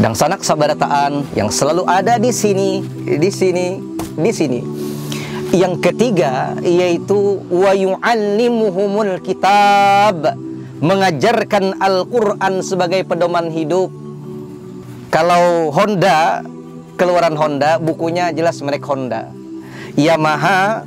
dan sanak sabarataan yang selalu ada di sini, di sini, di sini. Yang ketiga yaitu wa yu'allimuhumul kitab, mengajarkan Al-Quran sebagai pedoman hidup. Kalau Honda, keluaran Honda, bukunya jelas merek Honda. Yamaha,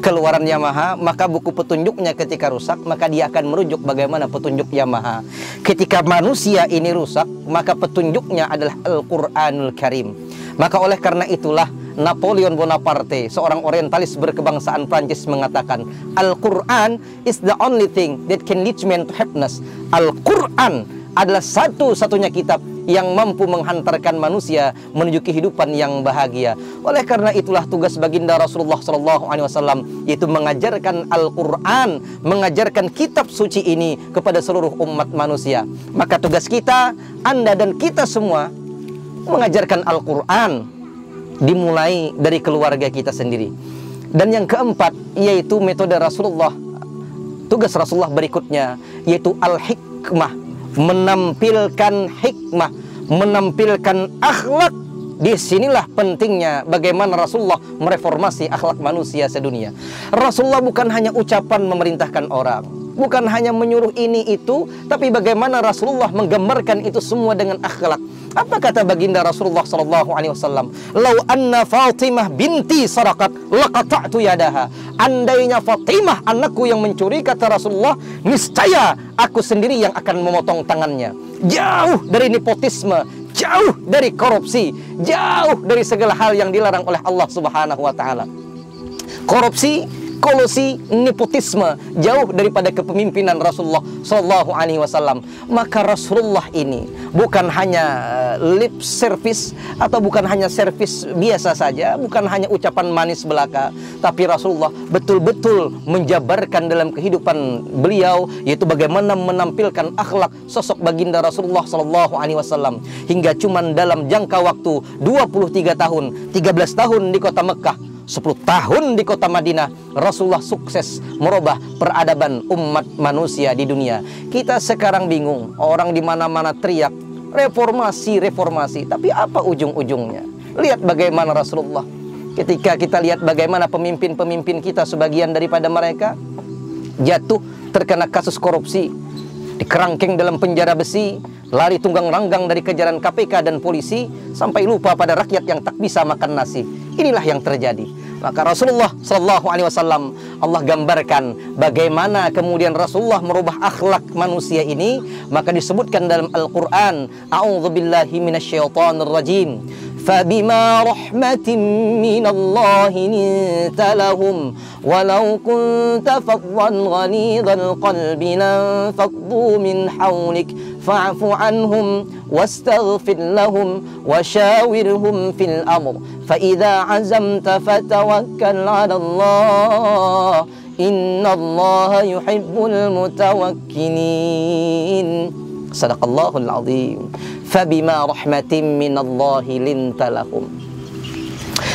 keluaran Yamaha, maka buku petunjuknya ketika rusak, maka dia akan merujuk bagaimana petunjuk Yamaha. Ketika manusia ini rusak, maka petunjuknya adalah Al-Quranul Karim. Maka oleh karena itulah Napoleon Bonaparte, seorang orientalis berkebangsaan Prancis, mengatakan Al-Quran is the only thing that can lead man to happiness. Al-Quran adalah satu-satunya kitab yang mampu menghantarkan manusia menuju kehidupan yang bahagia. Oleh karena itulah tugas baginda Rasulullah SAW yaitu mengajarkan Al-Quran, mengajarkan kitab suci ini kepada seluruh umat manusia. Maka tugas kita, Anda dan kita semua, mengajarkan Al-Quran, dimulai dari keluarga kita sendiri. Dan yang keempat yaitu metode Rasulullah. Tugas Rasulullah berikutnya yaitu al-hikmah, menampilkan hikmah, menampilkan akhlak. Disinilah pentingnya bagaimana Rasulullah mereformasi akhlak manusia sedunia. Rasulullah bukan hanya ucapan memerintahkan orang, bukan hanya menyuruh ini itu, tapi bagaimana Rasulullah menggambarkan itu semua dengan akhlak. Apa kata baginda Rasulullah SAW? Lau anna Fatimah binti sarakat laqata'tu yadaha. Andainya Fatimah anakku yang mencuri, kata Rasulullah, niscaya aku sendiri yang akan memotong tangannya. Jauh dari nepotisme, jauh dari korupsi, jauh dari segala hal yang dilarang oleh Allah Subhanahu wa taala. Korupsi, kolusi, nepotisme, jauh daripada kepemimpinan Rasulullah Sallallahu Alaihi Wasallam. Maka Rasulullah ini bukan hanya lip service atau bukan hanya servis biasa saja, bukan hanya ucapan manis belaka, tapi Rasulullah betul-betul menjabarkan dalam kehidupan beliau, yaitu bagaimana menampilkan akhlak sosok baginda Rasulullah Sallallahu Alaihi Wasallam. Hingga cuman dalam jangka waktu 23 tahun, 13 tahun di kota Mekah, 10 tahun di kota Madinah, Rasulullah sukses merubah peradaban umat manusia di dunia. Kita sekarang bingung, orang di mana-mana teriak reformasi, reformasi, tapi apa ujung-ujungnya? Lihat bagaimana Rasulullah. Ketika kita lihat bagaimana pemimpin-pemimpin kita, sebagian daripada mereka jatuh terkena kasus korupsi, dikerangkeng dalam penjara besi, lari tunggang langgang dari kejaran KPK dan polisi, sampai lupa pada rakyat yang tak bisa makan nasi. Inilah yang terjadi. Maka Rasulullah Sallallahu Alaihi Wasallam, Allah gambarkan bagaimana kemudian Rasulullah merubah akhlak manusia ini. Maka disebutkan dalam Al-Quran, A'udzubillahi minasyaitonir rajim. فَبِمَا رَحْمَةٍ مِّنَ اللَّهِ لِنتَ لَهُمْ وَلَوْ كُنتَ فَظًّا غَلِيظَ الْقَلْبِ لَانفَضُّوا مِنْ حَوْلِكَ فَاعْفُ عَنْهُمْ وَاسْتَغْفِرْ لَهُمْ وَشَاوِرْهُمْ فِي الْأَمْرِ فَإِذَا عَزَمْتَ فَتَوَكَّلْ عَلَى اللَّهِ إِنَّ اللَّهَ يُحِبُّ الْمُتَوَكِّلِينَ. Sadaqallahul azim. Fabima rahmatin minallahi linta lahum.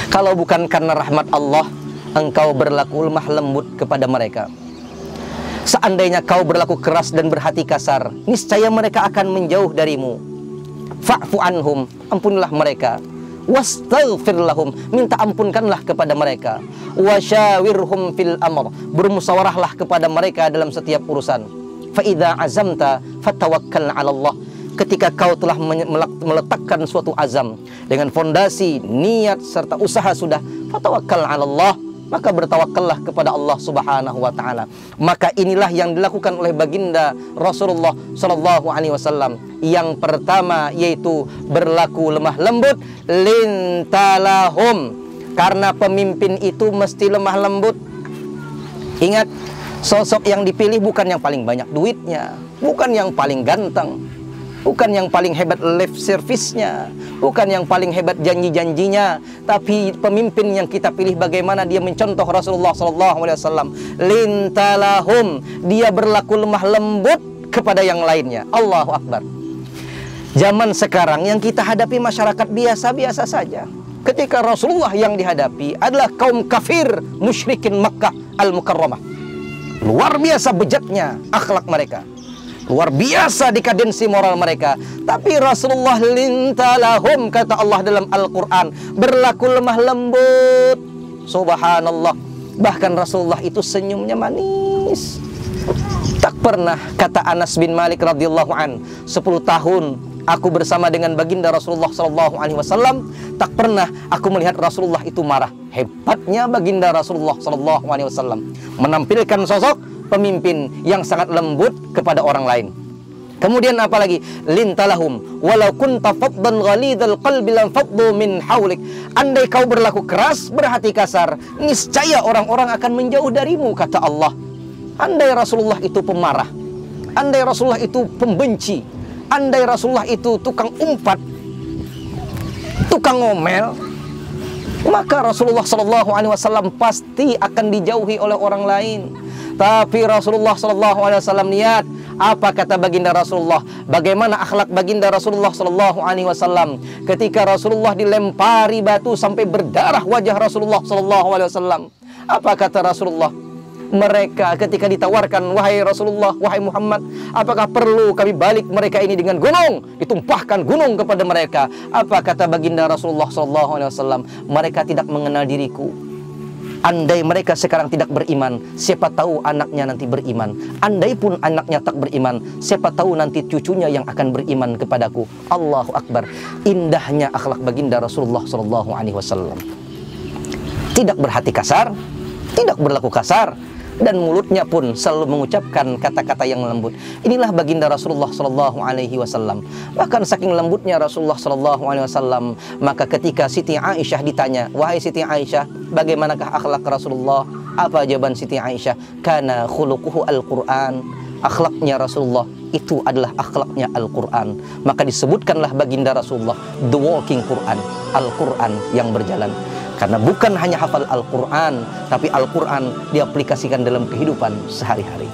Kalau bukan karena rahmat Allah, engkau berlaku lemah lembut kepada mereka. Seandainya kau berlaku keras dan berhati kasar, niscaya mereka akan menjauh darimu. Fa'fu anhum, ampunilah mereka. Wastaghfir lahum, minta ampunkanlah kepada mereka. Wasyawirhum fil amr, bermusyawarahlah kepada mereka dalam setiap urusan. Fa'idha azamta fatawakkal 'ala Allah. Ketika kau telah meletakkan suatu azam dengan fondasi, niat serta usaha sudah, fatawakkal 'ala Allah, maka bertawakallah kepada Allah Subhanahu wa taala. Maka inilah yang dilakukan oleh baginda Rasulullah Sallallahu Alaihi Wasallam. Yang pertama yaitu berlaku lemah lembut, lintalahum, karena pemimpin itu mesti lemah lembut. Ingat, sosok yang dipilih bukan yang paling banyak duitnya, bukan yang paling ganteng, bukan yang paling hebat lip service-nya, bukan yang paling hebat janji-janjinya, tapi pemimpin yang kita pilih bagaimana dia mencontoh Rasulullah SAW. Lintalahum, dia berlaku lemah lembut kepada yang lainnya. Allahu Akbar. Zaman sekarang yang kita hadapi masyarakat biasa-biasa saja. Ketika Rasulullah yang dihadapi adalah kaum kafir musyrikin Makkah Al-Mukarramah. Luar biasa bejatnya akhlak mereka. Luar biasa dekadensi moral mereka. Tapi Rasulullah lintalahum, kata Allah dalam Al-Quran, berlaku lemah lembut. Subhanallah. Bahkan Rasulullah itu senyumnya manis. Tak pernah, kata Anas bin Malik radhiyallahu an, 10 tahun aku bersama dengan baginda Rasulullah SAW, tak pernah aku melihat Rasulullah itu marah. Hebatnya baginda Rasulullah SAW menampilkan sosok pemimpin yang sangat lembut kepada orang lain. Kemudian apalagi? Lintalahum walau kunta faddan ghalidhal qalbi lam faddu min haulik. Andai kau berlaku keras, berhati kasar, niscaya orang-orang akan menjauh darimu, kata Allah. Andai Rasulullah itu pemarah, andai Rasulullah itu pembenci, andai Rasulullah itu tukang umpat, tukang ngomel, maka Rasulullah SAW pasti akan dijauhi oleh orang lain. Tapi Rasulullah SAW niat. Apa kata baginda Rasulullah? Bagaimana akhlak baginda Rasulullah SAW ketika Rasulullah dilempari batu sampai berdarah wajah Rasulullah SAW? Apa kata Rasulullah? Mereka ketika ditawarkan, wahai Rasulullah, wahai Muhammad, apakah perlu kami balik mereka ini dengan gunung? Ditumpahkan gunung kepada mereka. Apa kata baginda Rasulullah SAW? Mereka tidak mengenal diriku. Andai mereka sekarang tidak beriman, siapa tahu anaknya nanti beriman. Andai pun anaknya tak beriman, siapa tahu nanti cucunya yang akan beriman kepadaku. Allahu Akbar. Indahnya akhlak baginda Rasulullah SAW. Tidak berhati kasar, tidak berlaku kasar, dan mulutnya pun selalu mengucapkan kata-kata yang lembut. Inilah baginda Rasulullah SAW. Bahkan saking lembutnya Rasulullah SAW, maka ketika Siti Aisyah ditanya, wahai Siti Aisyah, bagaimanakah akhlak Rasulullah? Apa jawaban Siti Aisyah? Kana khuluquhu al-Quran. Akhlaknya Rasulullah itu adalah akhlaknya Al-Quran. Maka disebutkanlah baginda Rasulullah the walking Quran, Al-Quran yang berjalan. Karena bukan hanya hafal Al-Quran, tapi Al-Quran diaplikasikan dalam kehidupan sehari-hari.